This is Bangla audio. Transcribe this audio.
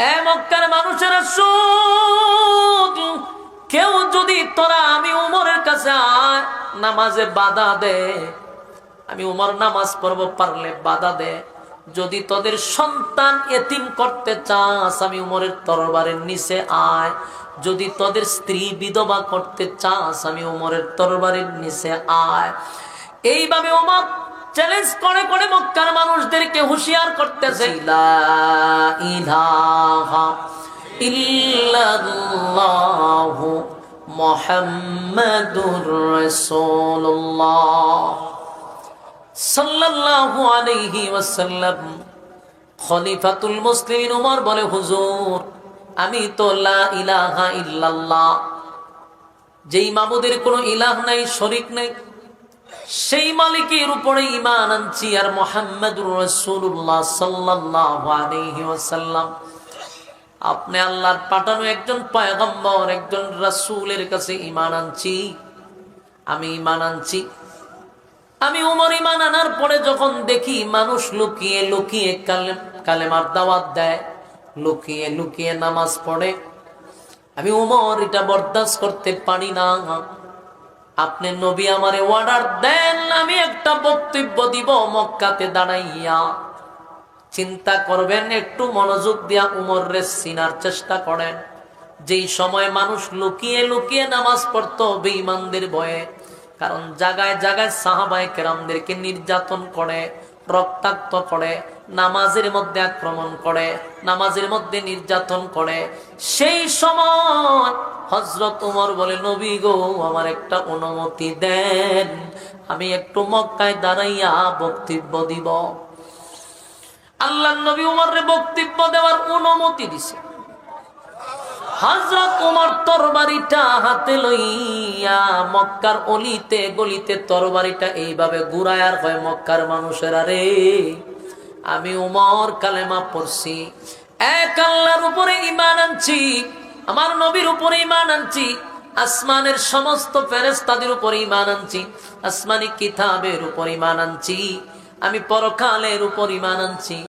এ মক্কার মানুষেরা শুন, কেউ যদি তোরা আমি উমরের কাছে আয় নামাজে বাধা দে, আমি উমর নামাজ পড়ব পারলে বাধা দে, যদি তোদের সন্তান এতিম করতে চাস আমি উমরের তরবারের নিচে আয়, যদি তোদের স্ত্রী বিধবা করতে চাস আমি উমরের তরবারের নিচে আয়। এইভাবে উমর চ্যালেঞ্জ করে করে মক্কার মানুষদেরকে হুঁশিয়ার করতেছে, লা ইলাহা ইল্লাল্লাহু মুহাম্মাদুর রাসূলুল্লাহ সাল্লাল্লাহু আলাইহি ওয়াসাল্লাম। খলিফাতুল মুসলিমিন উমর বলে, হুজুর আমি তো লা ইলাহা ইল্লাল্লাহ, যেই মাবুদের কোনো ইলাহ নাই, শরীক নাই, সেই মালিকের উপরে ঈমান আনছি, আর মুহাম্মাদুর রাসূলুল্লাহ সাল্লাল্লাহু আলাইহি ওয়াসাল্লাম আপনি আল্লাহর পাঠানো একজন পয়গম্বর, একজন রাসূলের কাছে ঈমান আনছি, আমি ঈমান আনছি। আমি উমর ঈমান আনার পরে যখন দেখি মানুষ লুকিয়ে লুকিয়ে কালেমার দাওয়াত দেয়, লুকিয়ে লুকিয়ে নামাজ পড়ে, আমি উমর এটা বরদাস্ত করতে পারি না। আপনি নবী আমারে অর্ডার দেন আমি একটা বক্তব্য দিব মক্কাতে দাঁড়াইয়া, চিন্তা করবেন, একটু মনোযোগ দিয়া উমরের চিনার চেষ্টা করেন। যেই সময় মানুষ লুকিয়ে লুকিয়ে নামাজ পড়তো বেঈমানদের ভয়ে, কারণ জায়গায় জায়গায় সাহাবায়ে কেরামদেরকে নির্যাতন করে, রক্তাক্ত করে, নামাজের মধ্যে আক্রমণ করে, নামাজের মধ্যে নির্যাতন করে, সেই সময় হযরত উমর বলে, নবী গো আমার একটা অনুমতি দেন, আমি একটু মক্কায় দাঁড়াইয়া বক্তব্য দিব। আল্লাহর নবী উমরের বক্তব্য দেওয়ার অনুমতি দিছে। হযরত উমর তরবারিটা হাতে লইয়া মক্কার অলিতে গলিতে তরবারিটা এইভাবে ঘুরায় আর হয়, মক্কার মানুষেরা রে, আমি উমর কালেমা পড়ছি, এক আল্লাহর উপরে ঈমান আনছি, আমার নবীর উপরে ঈমান আনছি, আসমানের সমস্ত ফেরেশতাদের উপরে ঈমান আনছি, আসমানি কিতাবের উপর ঈমান আনছি, আমি পরকালের উপর ঈমান আনছি।